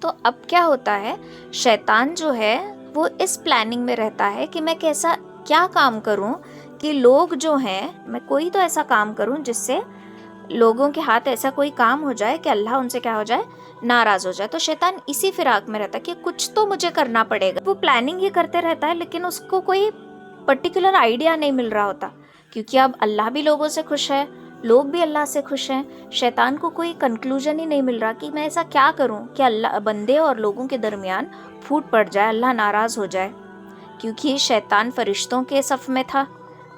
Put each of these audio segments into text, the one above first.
تو اب کیا ہوتا ہے، شیطان جو ہے وہ اس پلاننگ میں رہتا ہے کہ میں کیا کام کروں کہ لوگ جو ہیں، میں کوئی تو ایسا کام کروں جس سے لوگوں کے ہاتھ ایسا کوئی کام ہو جائے کہ اللہ ان سے کیا ہو جائے، ناراض ہو جائے۔ تو شیطان اسی فراق میں رہتا ہے کہ کچھ تو مجھے کرنا پڑے گا۔ وہ پلاننگ ہی کرتے رہتا ہے، لیکن اس کو کوئی پرٹیکولر آئیڈیا نہیں مل رہا ہوتا، کیونکہ اب اللہ بھی لوگوں سے خوش ہے، لوگ بھی اللہ سے خوش ہیں۔ شیطان کو کوئی کنکلوژن ہی نہیں مل رہا کہ میں ایسا کیا کروں کہ اللہ، بندے اور لوگوں کے درمیان پھوٹ پڑ جائے، اللہ ناراض ہو جائے۔ کیونکہ شیطان فرشتوں کے صف میں تھا،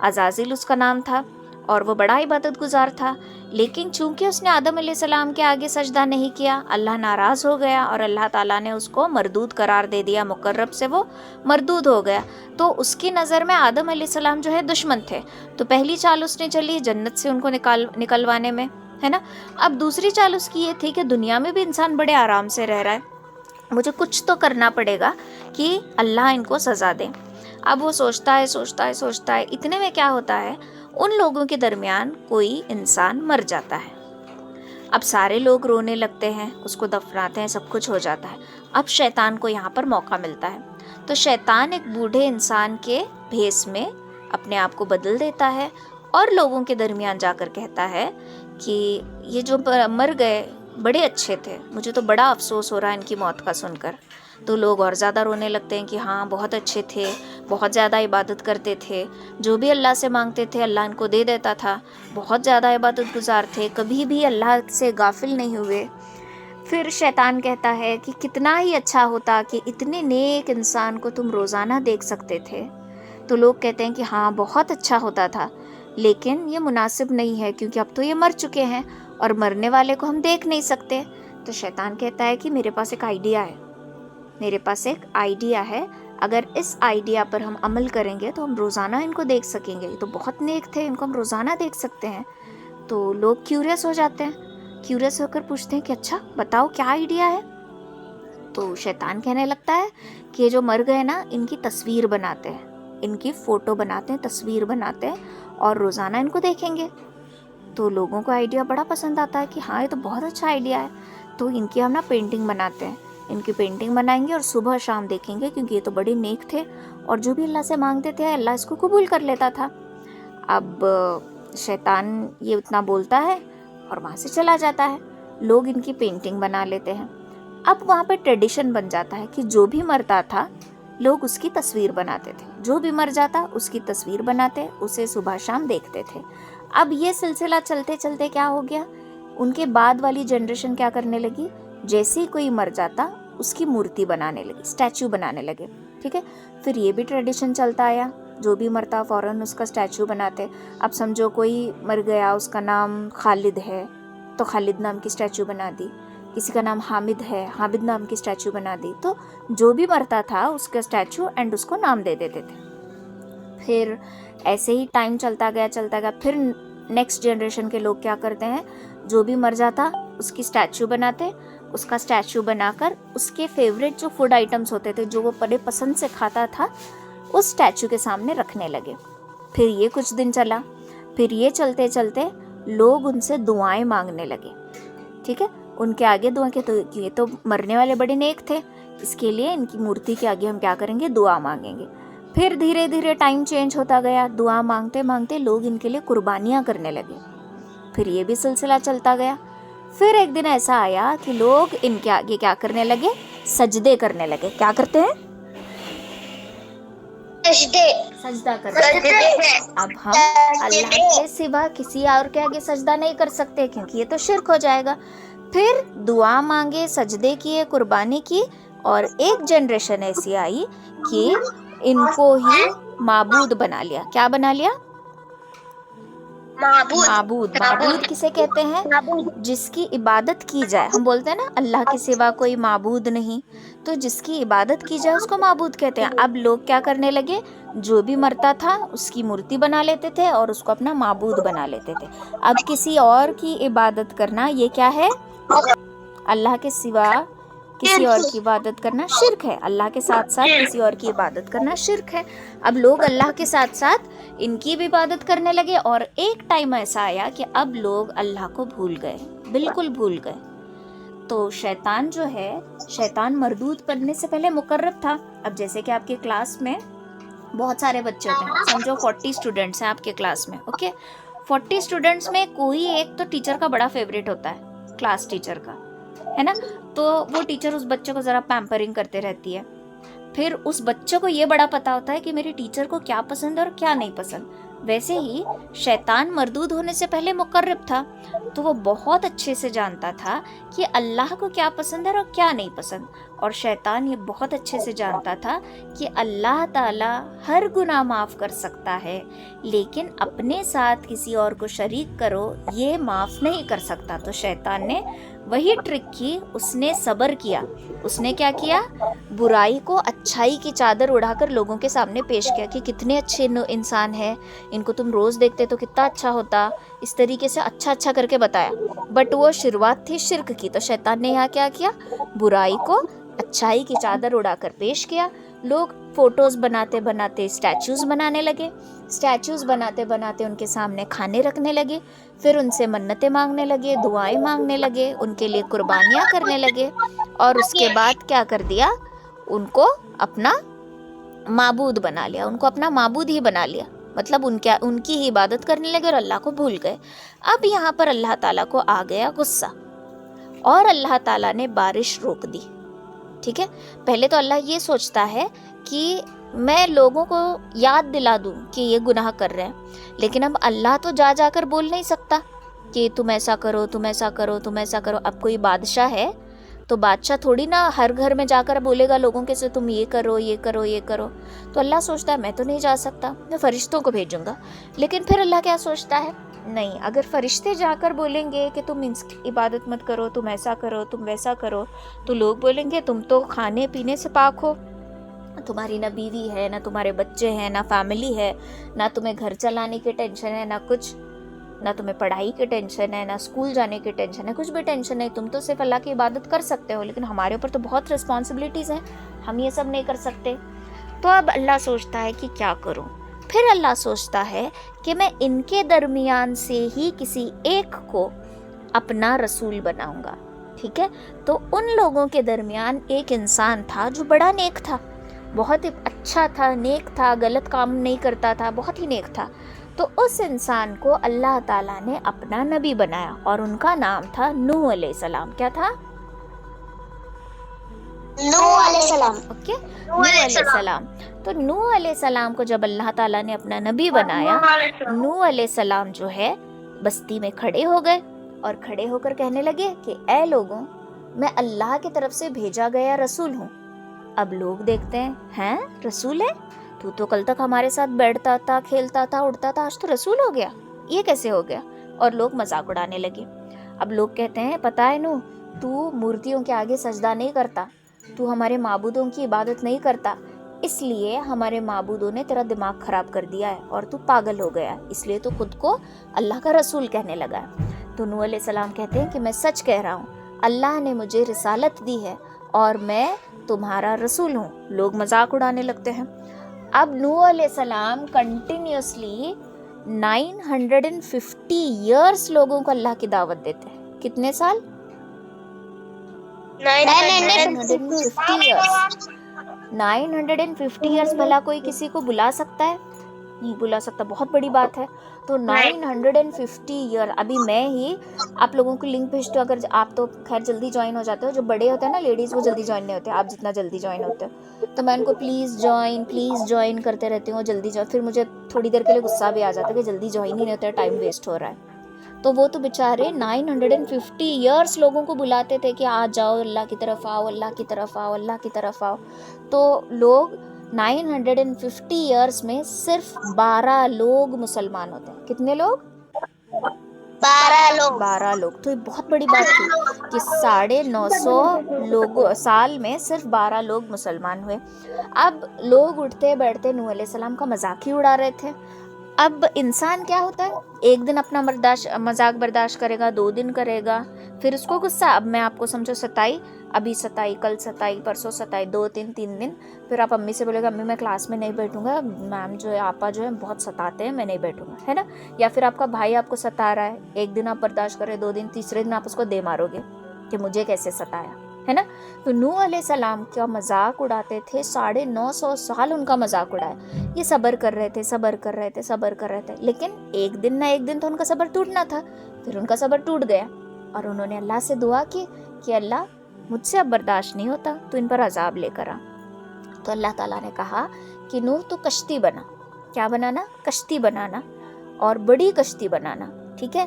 عزازیل اس کا نام تھا، اور وہ بڑا عبادت گزار تھا، لیکن چونکہ اس نے آدم علیہ السلام کے آگے سجدہ نہیں کیا، اللہ ناراض ہو گیا اور اللہ تعالیٰ نے اس کو مردود قرار دے دیا، مقرب سے وہ مردود ہو گیا۔ تو اس کی نظر میں آدم علیہ السلام جو ہے دشمن تھے، تو پہلی چال اس نے چلی جنت سے ان کو نکلوانے میں، ہے نا۔ اب دوسری چال اس کی یہ تھی کہ دنیا میں بھی انسان بڑے آرام سے رہ رہا ہے، مجھے کچھ تو کرنا پڑے گا کہ اللہ ان کو سزا دے۔ اب وہ سوچتا ہے، اتنے میں کیا ہوتا ہے، ان لوگوں کے درمیان کوئی انسان مر جاتا ہے۔ اب سارے لوگ رونے لگتے ہیں، اس کو دفناتے ہیں، سب کچھ ہو جاتا ہے۔ اب شیطان کو یہاں پر موقع ملتا ہے، تو شیطان ایک بوڑھے انسان کے بھیس میں اپنے آپ کو بدل دیتا ہے اور لوگوں کے درمیان جا کر کہتا ہے کہ یہ جو مر گئے بڑے اچھے تھے، مجھے تو بڑا افسوس ہو رہا ہے ان کی موت کا سن کر۔ تو لوگ اور زیادہ رونے لگتے ہیں کہ ہاں بہت اچھے تھے، بہت زیادہ عبادت کرتے تھے، جو بھی اللہ سے مانگتے تھے اللہ ان کو دے دیتا تھا، بہت زیادہ عبادت گزار تھے، کبھی بھی اللہ سے غافل نہیں ہوئے۔ پھر شیطان کہتا ہے کہ کتنا ہی اچھا ہوتا کہ اتنے نیک انسان کو تم روزانہ دیکھ سکتے تھے۔ تو لوگ کہتے ہیں کہ ہاں بہت اچھا ہوتا تھا، لیکن یہ مناسب نہیں ہے کیونکہ اب تو یہ مر چکے ہیں اور مرنے والے کو ہم دیکھ نہیں سکتے۔ تو شیطان کہتا ہے کہ میرے پاس ایک آئیڈیا ہے، اگر اس آئیڈیا پر ہم عمل کریں گے تو ہم روزانہ ان کو دیکھ سکیں گے، یہ تو بہت نیک تھے، ان کو ہم روزانہ دیکھ سکتے ہیں۔ تو لوگ کیوریس ہو جاتے ہیں، کیوریس ہو کر پوچھتے ہیں کہ اچھا بتاؤ کیا آئیڈیا ہے۔ تو شیطان کہنے لگتا ہے کہ یہ جو مر گئے نا، ان کی تصویر بناتے ہیں، ان کی فوٹو بناتے ہیں، تصویر بناتے ہیں اور روزانہ ان کو دیکھیں گے۔ تو لوگوں کو آئیڈیا بڑا پسند آتا ہے کہ ہاں یہ تو بہت اچھا آئیڈیا ہے، تو ان کی ہم نا پینٹنگ بناتے ہیں، ان کی پینٹنگ بنائیں گے اور صبح شام دیکھیں گے، کیونکہ یہ تو بڑے نیک تھے اور جو بھی اللہ سے مانگتے تھے اللہ اس کو قبول کر لیتا تھا۔ اب شیطان یہ اتنا بولتا ہے اور وہاں سے چلا جاتا ہے، لوگ ان کی پینٹنگ بنا لیتے ہیں۔ اب وہاں پہ ٹریڈیشن بن جاتا ہے کہ جو بھی مرتا تھا لوگ اس کی تصویر بناتے تھے، جو بھی مر جاتا اس کی تصویر بناتے، اسے صبح شام دیکھتے تھے۔ اب یہ سلسلہ چلتے چلتے کیا ہو گیا، ان کے بعد والی جنریشن کیا کرنے لگی، جیسے ہی کوئی مر جاتا اس کی مورتی بنانے لگی، اسٹیچو بنانے لگے، ٹھیک ہے۔ پھر یہ بھی ٹریڈیشن چلتا آیا، جو بھی مرتا فوراً اس کا اسٹیچو بناتے۔ اب سمجھو کوئی مر گیا، اس کا نام خالد ہے تو خالد نام کی اسٹیچو بنا دی، کسی کا نام حامد ہے، حامد نام کی اسٹیچو بنا دی۔ تو جو بھی مرتا تھا اس کا اسٹیچو اینڈ اس کو نام دے دیتے تھے۔ پھر ایسے ہی ٹائم چلتا گیا، پھر نیکسٹ جنریشن کے لوگ کیا کرتے ہیں، جو بھی مر جاتا اس کی اسٹیچو بناتے، اس کا اسٹیچو بنا کر اس کے فیوریٹ جو فوڈ آئٹمس ہوتے تھے جو وہ بڑے پسند سے کھاتا تھا اس اسٹیچو کے سامنے رکھنے لگے۔ پھر یہ کچھ دن چلا، پھر یہ چلتے چلتے لوگ ان سے دعائیں مانگنے لگے، ٹھیک ہے، ان کے آگے دعا کے، تو یہ تو مرنے والے بڑے نیک تھے، اس کے لیے ان کی مورتی کے آگے ہم کیا کریں گے، دعا مانگیں گے۔ پھر دھیرے دھیرے ٹائم چینج ہوتا گیا، دعا مانگتے مانگتے لوگ ان کے لیے قربانیاں کرنے لگے۔ پھر یہ بھی سلسلہ چلتا گیا۔ پھر ایک دن ایسا آیا کہ لوگ ان کے آگے کیا کرنے لگے، سجدے کرنے لگے۔ کیا کرتے ہیں، سجدہ کرتے ہیں۔ اب ہم اللہ کے سوا کسی اور کے آگے سجدہ نہیں کر سکتے کیونکہ یہ تو شرک ہو جائے گا۔ پھر دعا مانگے، سجدے کیے، قربانی کی، اور ایک جنریشن ایسی آئی کہ ان کو ہی معبود بنا لیا۔ کیا بنا لیا، معبود کسے کہتے ہیں، جس کی عبادت کی جائے۔ ہم بولتے ہیں نا اللہ کے سوا کوئی معبود نہیں، تو جس کی عبادت کی جائے اس کو معبود کہتے ہیں۔ اب لوگ کیا کرنے لگے، جو بھی مرتا تھا اس کی مورتی بنا لیتے تھے اور اس کو اپنا معبود بنا لیتے تھے۔ اب کسی اور کی عبادت کرنا یہ کیا ہے، اللہ کے سوا کسی اور کی عبادت کرنا شرک ہے، اللہ کے ساتھ ساتھ کسی اور کی عبادت کرنا شرک ہے۔ اب لوگ اللہ کے ساتھ ساتھ ان کی بھی عبادت کرنے لگے، اور ایک ٹائم ایسا آیا کہ اب لوگ اللہ کو بھول گئے، بالکل بھول گئے۔ تو شیطان جو ہے، شیطان مردود پڑھنے سے پہلے مقرب تھا. اب جیسے کہ آپ کے کلاس میں بہت سارے بچے ہوتے ہیں، سمجھو 40 اسٹوڈنٹس ہیں آپ کے کلاس میں، اوکے. 40 اسٹوڈنٹس میں کوئی ایک تو ٹیچر کا بڑا فیوریٹ ہوتا ہے، کلاس ٹیچر کا، ہے نا. تو وہ ٹیچر اس بچے کو ذرا پیمپرنگ کرتے رہتی ہے. پھر اس بچے کو یہ بڑا پتا ہوتا ہے کہ میری ٹیچر کو کیا پسند ہے اور کیا نہیں پسند. ویسے ہی شیطان مردود ہونے سے پہلے مقرب تھا، تو وہ بہت اچھے سے جانتا تھا کہ اللہ کو کیا پسند ہے اور کیا نہیں پسند. اور شیطان یہ بہت اچھے سے جانتا تھا کہ اللہ تعالیٰ ہر گناہ معاف کر سکتا ہے، لیکن اپنے ساتھ کسی اور کو شریک کرو یہ معاف نہیں کر سکتا. تو شیطان نے وہی ٹرک کی، اس نے صبر کیا. اس نے کیا کیا؟ برائی کو اچھائی کی چادر اڑا کر لوگوں کے سامنے پیش کیا کہ کتنے اچھے انسان ہیں، ان کو تم روز دیکھتے تو کتنا اچھا ہوتا. اس طریقے سے اچھا اچھا کر کے بتایا. بٹ وہ شروعات تھی شرک کی، تو شیطان نے یہاں کیا کیا؟ برائی کو اچھائی کی چادر اڑا کر پیش کیا. لوگ فوٹوز بناتے بناتے اسٹیچوز بنانے لگے، اسٹیچوز بناتے بناتے ان کے سامنے کھانے رکھنے لگے، پھر ان سے منتیں مانگنے لگے، دعائیں مانگنے لگے، ان کے لیے قربانیاں کرنے لگے. اور اس کے بعد کیا کر دیا؟ ان کو اپنا معبود بنا لیا، ان کو اپنا معبود ہی بنا لیا. مطلب ان کی ہی عبادت کرنے لگے اور اللہ کو بھول گئے. اب یہاں پر اللہ تعالیٰ کو آ گیا غصہ، اور اللہ تعالیٰ نے بارش روک دی. ٹھیک ہے، پہلے تو اللہ یہ سوچتا ہے کہ میں لوگوں کو یاد دلا دوں کہ یہ گناہ کر رہے ہیں، لیکن اب اللہ تو جا جا کر بول نہیں سکتا کہ تم ایسا کرو، تم ایسا کرو، تم ایسا کرو. اب کوئی بادشاہ ہے تو بادشاہ تھوڑی نا ہر گھر میں جا کر بولے گا لوگوں کے سے تم یہ کرو یہ کرو یہ کرو. تو اللہ سوچتا ہے میں تو نہیں جا سکتا، میں فرشتوں کو بھیجوں گا. لیکن پھر اللہ کیا سوچتا ہے؟ نہیں، اگر فرشتے جا کر بولیں گے کہ تم عبادت مت کرو، تم ایسا کرو، تم ویسا کرو، تو لوگ بولیں گے تم تو کھانے پینے سے پاک ہو، تمہاری نہ بیوی ہے، نہ تمہارے بچے ہیں، نہ فیملی ہے، نہ تمہیں گھر چلانے کی ٹینشن ہے، نہ کچھ، نہ تمہیں پڑھائی کی ٹینشن ہے، نہ اسکول جانے کی ٹینشن ہے، کچھ بھی ٹینشن نہیں. تم تو صرف اللہ کی عبادت کر سکتے ہو، لیکن ہمارے اوپر تو بہت رسپانسبلٹیز ہیں، ہم یہ سب نہیں کر سکتے. تو اب اللہ سوچتا ہے کہ کیا کروں. پھر اللہ سوچتا ہے کہ میں ان کے درمیان سے ہی کسی ایک کو اپنا رسول بناؤں گا. ٹھیک ہے، تو ان لوگوں کے درمیان ایک انسان تھا جو بڑا نیک تھا، بہت ہی اچھا تھا، نیک تھا، غلط کام نہیں کرتا تھا، بہت ہی نیک تھا. تو اس انسان کو اللہ تعالیٰ نے اپنا نبی بنایا، اور ان کا نام تھا نوح علیہ السلام. کیا تھا؟ نوح علیہ السلام. اوکے، نوح علیہ السلام. تو نوح علیہ السلام کو جب اللہ تعالیٰ نے اپنا نبی بنایا، نوح علیہ السلام جو ہے بستی میں کھڑے ہو گئے، اور کھڑے ہو کر کہنے لگے کہ اے لوگوں، میں اللہ کی طرف سے بھیجا گیا رسول ہوں. اب لوگ دیکھتے ہیں رسول ہے؟ تو کل تک ہمارے ساتھ بیٹھتا تھا، کھیلتا تھا، اڑتا تھا، آج تو رسول ہو گیا، یہ کیسے ہو گیا؟ اور لوگ مذاق اڑانے لگے. اب لوگ کہتے ہیں پتہ ہے نوح، تو مورتیوں کے آگے سجدہ نہیں کرتا، تو ہمارے معبودوں کی عبادت نہیں کرتا، اس لیے ہمارے معبودوں نے تیرا دماغ خراب کر دیا ہے اور تو پاگل ہو گیا ہے، اس لیے تو خود کو اللہ کا رسول کہنے لگا ہے. تو نوح علیہ السلام کہتے ہیں کہ میں سچ کہہ رہا ہوں، اللہ نے مجھے رسالت دی ہے اور میں تمہارا رسول ہوں. لوگ مذاق اڑانے لگتے ہیں. اب نوح علیہ السلام کنٹینیوسلی 950 ایئرس لوگوں کو اللہ کی دعوت دیتے ہیں. کتنے سال؟ 950 ایئرس. 950 ایئرس بھلا کوئی کسی کو بلا سکتا ہے؟ نہیں بلا سکتا، بہت بڑی بات ہے. تو 950 ایئر. ابھی میں ہی آپ لوگوں کو لنک بھیجتی ہوں، اگر آپ تو خیر جلدی جوائن ہو جاتے ہو، جو بڑے ہوتے ہیں نا لیڈیز وہ جلدی جوائن نہیں ہوتے، آپ جتنا جلدی جوائن ہوتے ہو، تو میں ان کو پلیز جوائن کرتے رہتی ہوں، جلدی جوائن. پھر مجھے تھوڑی دیر کے لیے غصہ بھی آ جاتا ہے کہ جلدی جوائن ہی نہیں ہوتا، ٹائم ویسٹ ہو رہا ہے. تو وہ تو بیچارے 950 ایئرس لوگوں کو بلاتے تھے کہ آ جاؤ اللہ کی طرف آؤ، اللہ کی طرف آؤ، اللہ کی طرف آؤ. تو لوگ 950 ایئرس میں صرف 12 لوگ مسلمان ہوتے ہیں. کتنے لوگ؟ 12 لوگ. تو یہ بہت بڑی بات تھی کہ 950 سال میں صرف 12 لوگ مسلمان ہوئے. اب لوگ اٹھتے بیٹھتے نوح علیہ السلام کا مذاق ہی اڑا رہے تھے. اب انسان کیا ہوتا ہے، ایک دن اپنا مذاق برداشت کرے گا، 2 دن کرے گا، پھر اس کو غصہ. اب میں آپ کو سمجھو ستائی، ابھی ستائی، کل ستائی، پرسوں ستائی، 2 3 دن، پھر آپ امی سے بولے گا امی میں کلاس میں نہیں بیٹھوں گا، میم جو ہے آپا جو ہے بہت ستاتے ہیں، میں نہیں بیٹھوں گا، ہے نا. یا پھر آپ کا بھائی آپ کو ستا رہا ہے، 1 دن آپ برداشت کرے، 2 دن، تیسرے دن آپ اس کو دے مارو گے. کہ مجھے کیسے ستایا، ہے نا. تو نوح علیہ السلام کا مذاق اڑاتے تھے، 950 سال ان کا مذاق اڑایا. یہ صبر کر رہے تھے، صبر کر رہے تھے، صبر کر رہے تھے، لیکن ایک دن نہ ایک دن تو ان کا صبر ٹوٹنا تھا. پھر ان کا صبر ٹوٹ گیا اور انہوں نے اللہ سے دعا کی کہ اللہ مجھ سے اب برداشت نہیں ہوتا، تو ان پر عذاب لے کر آ. تو اللہ تعالیٰ نے کہا کہ نوح تو کشتی بنا. کیا بنانا؟ کشتی بنانا، اور بڑی کشتی بنانا، ٹھیک ہے.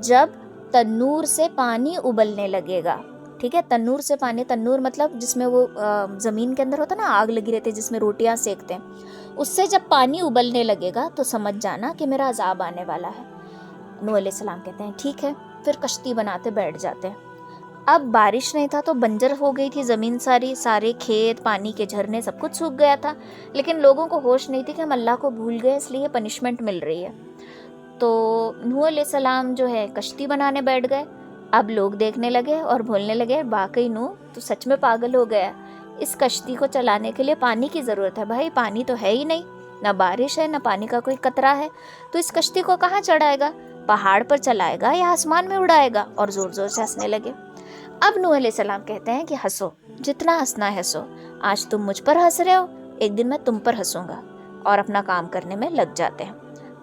جب تنور سے پانی ابلنے لگے گا، ٹھیک ہے، تنور سے پانی، تنور مطلب جس میں وہ زمین کے اندر ہوتا نا، آگ لگی رہتی ہے جس میں روٹیاں سیکتے ہیں، اس سے جب پانی ابلنے لگے گا تو سمجھ جانا کہ میرا عذاب آنے والا ہے. نوح علیہ السلام کہتے ہیں ٹھیک ہے. پھر کشتی بناتے بیٹھ جاتے ہیں. اب بارش نہیں تھا تو بنجر ہو گئی تھی زمین ساری، سارے کھیت، پانی کے جھرنے، سب کچھ سوکھ گیا تھا. لیکن لوگوں کو ہوش نہیں تھی کہ ہم اللہ کو بھول گئے، اس لیے پنشمنٹ مل رہی ہے. تو نوح علیہ السلام جو ہے کشتی بنانے بیٹھ گئے. اب لوگ دیکھنے لگے اور بولنے لگے واقعی نوح تو سچ میں پاگل ہو گیا، اس کشتی کو چلانے کے لیے پانی کی ضرورت ہے. بھائی پانی تو ہے ہی نہیں، نہ بارش ہے، نہ پانی کا کوئی قطرہ ہے، تو اس کشتی کو کہاں چڑھائے گا؟ پہاڑ پر چلائے گا یا آسمان میں اڑائے گا؟ اور زور زور سے ہنسنے لگے. اب نوح علیہ السلام کہتے ہیں کہ ہنسو، جتنا ہنسنا ہے ہنسو، آج تم مجھ پر ہنس رہے ہو، ایک دن میں تم پر ہنسوں گا. اور اپنا کام کرنے میں لگ جاتے ہیں.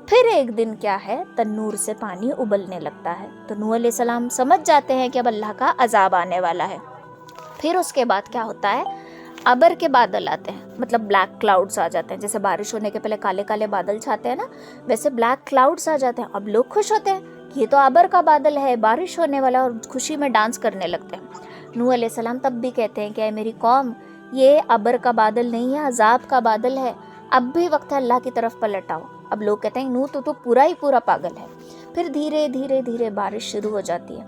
پھر ایک دن کیا ہے، تنور سے پانی ابلنے لگتا ہے. تو نوح علیہ السلام سمجھ جاتے ہیں کہ اب اللہ کا عذاب آنے والا ہے. پھر اس کے بعد کیا ہوتا ہے، ابر کے بادل آتے ہیں، مطلب بلیک کلاؤڈز آ جاتے ہیں. جیسے بارش ہونے کے پہلے کالے کالے بادل چھاتے ہیں نا، ویسے بلیک کلاؤڈز آ جاتے ہیں. اب لوگ خوش ہوتے ہیں کہ یہ تو ابر کا بادل ہے، بارش ہونے والا، اور خوشی میں ڈانس کرنے لگتے ہیں. نوح علیہ السلام تب بھی کہتے ہیں کہ اے میری قوم، یہ ابر کا بادل نہیں ہے، عذاب کا بادل ہے. اب بھی وقت ہے اللہ کی طرف پلٹ آؤ. اب لوگ کہتے ہیں نوح تو پورا ہی پورا پاگل ہے. پھر دھیرے دھیرے دھیرے بارش شروع ہو جاتی ہے.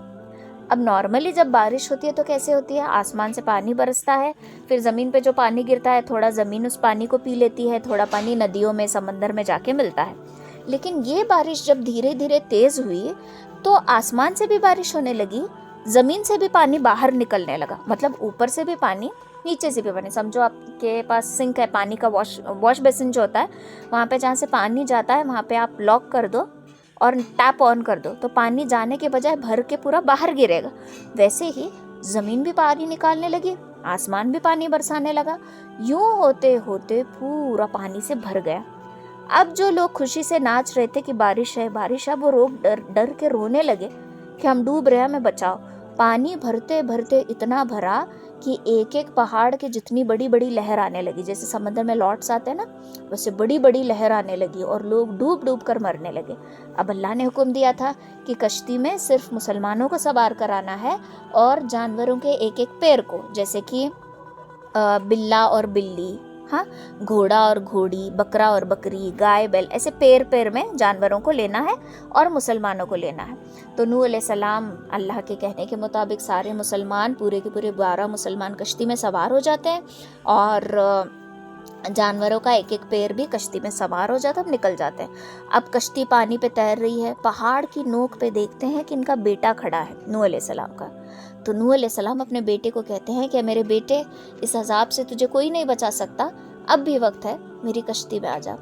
اب نارملی جب بارش ہوتی ہے تو کیسے ہوتی ہے، آسمان سے پانی برستا ہے، پھر زمین پہ جو پانی گرتا ہے تھوڑا زمین اس پانی کو پی لیتی ہے، تھوڑا پانی ندیوں میں، سمندر میں جا کے ملتا ہے. لیکن یہ بارش جب دھیرے دھیرے تیز ہوئی تو آسمان سے بھی بارش ہونے لگی، زمین سے بھی پانی باہر نکلنے لگا. مطلب اوپر سے بھی پانی، نیچے سے بھی پانی. سمجھو آپ کے پاس سنک ہے، پانی کا واش بیسن جو ہوتا ہے، وہاں پہ جہاں سے پانی جاتا ہے وہاں پہ آپ لاک کر دو اور ٹیپ آن کر دو تو پانی جانے کے بجائے بھر کے پورا باہر گرے گا. ویسے ہی زمین بھی پانی نکالنے لگی، آسمان بھی پانی برسانے لگا. یوں ہوتے ہوتے پورا پانی سے بھر گیا. اب جو لوگ خوشی سے ناچ رہے تھے کہ بارش ہے بارش ہے، وہ لوگ ڈر کے رونے لگے کہ ہم ڈوب رہے ہیں، ہمیں بچاؤ. پانی بھرتے بھرتے اتنا بھرا کہ ایک ایک پہاڑ کے جتنی بڑی بڑی لہر آنے لگی، جیسے سمندر میں لوٹس آتے ہیں نا، ویسے بڑی بڑی لہر آنے لگی اور لوگ ڈوب ڈوب کر مرنے لگے. اب اللہ نے حکم دیا تھا کہ کشتی میں صرف مسلمانوں کو سوار کرانا ہے اور جانوروں کے ایک ایک پیر کو، جیسے کہ بلا اور بلی، ہاں، گھوڑا اور گھوڑی، بکرا اور بکری، گائے بیل، ایسے پیر پیر میں جانوروں کو لینا ہے اور مسلمانوں کو لینا ہے. تو نوح علیہ السلام اللہ کے کہنے کے مطابق سارے مسلمان، پورے کے پورے 12 مسلمان کشتی میں سوار ہو جاتے ہیں اور جانوروں کا ایک ایک پیر بھی کشتی میں سوار ہو جاتا ہے، نکل جاتے ہیں. اب کشتی پانی پہ تیر رہی ہے، پہاڑ کی نوک پہ دیکھتے ہیں کہ ان کا بیٹا کھڑا ہے، نوح علیہ السلام کا. تو نوح علیہ السلام اپنے بیٹے کو کہتے ہیں کہ میرے بیٹے، اس عذاب سے تجھے کوئی نہیں بچا سکتا، اب بھی وقت ہے، میری کشتی میں آ جا.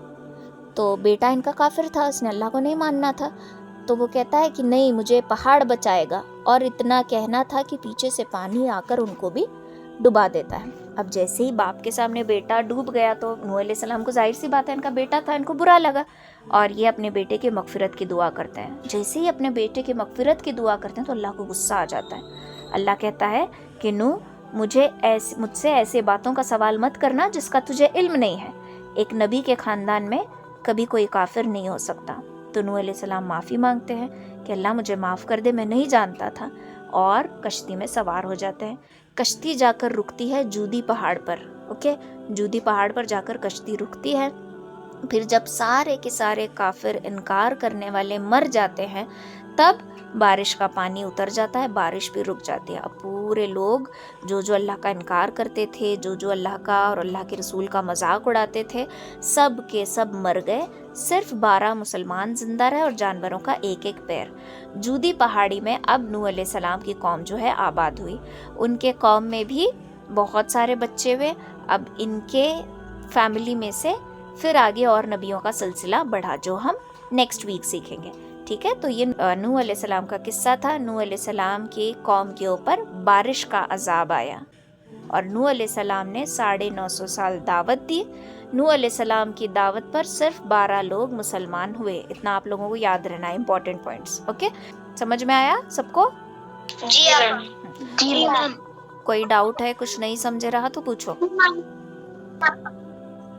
تو بیٹا ان کا کافر تھا، اس نے اللہ کو نہیں ماننا تھا. تو وہ کہتا ہے کہ نہیں، مجھے پہاڑ بچائے گا، اور اتنا کہنا تھا کہ پیچھے سے پانی آ کر ان کو بھی ڈبا دیتا ہے. اب جیسے ہی باپ کے سامنے بیٹا ڈوب گیا تو نوح علیہ السلام کو ظاہر سی بات ہے، ان کا بیٹا تھا، ان کو برا لگا اور یہ اپنے بیٹے کی مغفرت کی دعا کرتے ہیں. جیسے ہی اپنے بیٹے کی مغفرت کی دعا کرتے ہیں تو اللہ کو غصہ آ جاتا ہے. اللہ کہتا ہے کہ نوح، مجھ سے ایسے باتوں کا سوال مت کرنا جس کا تجھے علم نہیں ہے. ایک نبی کے خاندان میں کبھی کوئی کافر نہیں ہو سکتا. تو نوح علیہ السلام معافی مانگتے ہیں کہ اللہ مجھے معاف کر دے، میں نہیں جانتا تھا، اور کشتی میں سوار ہو جاتے ہیں. کشتی جا کر رکتی ہے جودی پہاڑ پر. اوکے، جودی پہاڑ پر جا کر کشتی رکتی ہے. پھر جب سارے کے سارے کافر، انکار کرنے والے مر جاتے ہیں، تب بارش کا پانی اتر جاتا ہے، بارش بھی رک جاتی ہے. اب پورے لوگ جو اللہ کا انکار کرتے تھے، جو اللہ کا اور اللہ کے رسول کا مذاق اڑاتے تھے، سب کے سب مر گئے. صرف 12 مسلمان زندہ رہے اور جانوروں کا ایک ایک پیر. جودی پہاڑی میں اب نوح علیہ السلام کی قوم جو ہے آباد ہوئی. ان کے قوم میں بھی بہت سارے بچے ہوئے. اب ان کے فیملی میں سے پھر آگے اور نبیوں کا سلسلہ بڑھا، جو ہم نیکسٹ ویک سیکھیں گے. ٹھیک ہے. تو یہ نوح علیہ السلام کا قصہ تھا. نوح علیہ السلام کی قوم کے اوپر بارش کا عذاب آیا اور نوح علیہ السلام نے 950 سال دعوت دی. نوح علیہ السلام کی دعوت پر صرف 12 لوگ مسلمان ہوئے. اتنا آپ لوگوں کو یاد رہنا ہے, امپورٹنٹ پوائنٹس. اوکے, سمجھ میں آیا سب کو؟ جی میم. کوئی ڈاؤٹ ہے, کچھ نہیں سمجھ رہا تو پوچھو.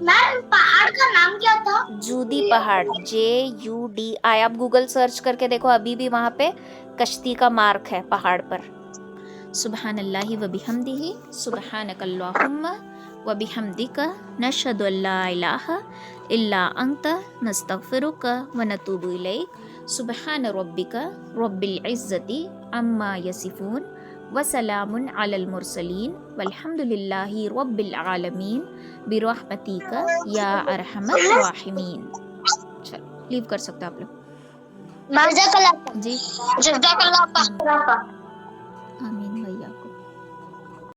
میم پہاڑ کا نام کیا تھا؟ جودی پہاڑ, JUDI. آپ گوگل سرچ کر کے دیکھو, ابھی بھی وہاں پہ کشتی کا مارک ہے پہاڑ پر. سبحان اللہ و بحمدہ, سبحانک اللہم و بحمدک, نشہد ان لا الہ الا انت, نستغفرک و نتوب الیک. سبحان ربک رب العزت عما یصفون وسلام علی المرسلین والحمد للہ رب العالمین برحمتک یا ارحم الراحمین. چلو لیو کر سکتے آپ لوگ. جزاک اللہ. جی جزاک اللہ.